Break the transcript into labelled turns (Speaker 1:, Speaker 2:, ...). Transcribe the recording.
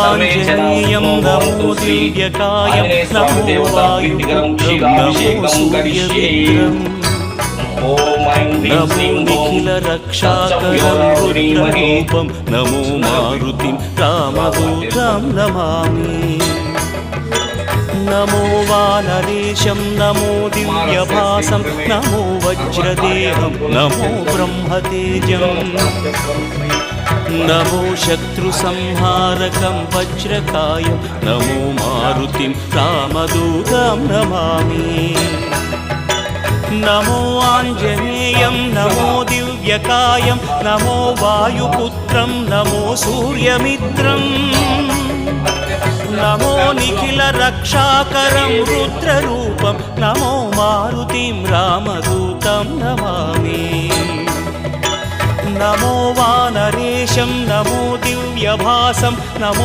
Speaker 1: ఆంజనేయం నమో దివ్యకాయం నమో వాయుపుత్రం నమో సూర్యమిత్రం నమో నిఖిల రక్షాకరం రుద్రరూపం నమో మారుతిం రామదూతం నమామి నమో వానరేశం నమో దివ్యభాసం నమో వజ్రదేహం నమో బ్రహ్మతేజం నమో శత్రు సంహారకం వజ్రకాయం నమో మారుతిం రామదూతం నమామి నమో ఆంజనేయం నమో దివ్యకాయం నమో వాయుపుత్రం నమో సూర్యమిత్రం నమో నిఖిల రక్షాకరం రుద్రరూపం నమో మారుతిం రామదూతం నమామి నమో వానరేశం నమో దివ్యభాసం నమో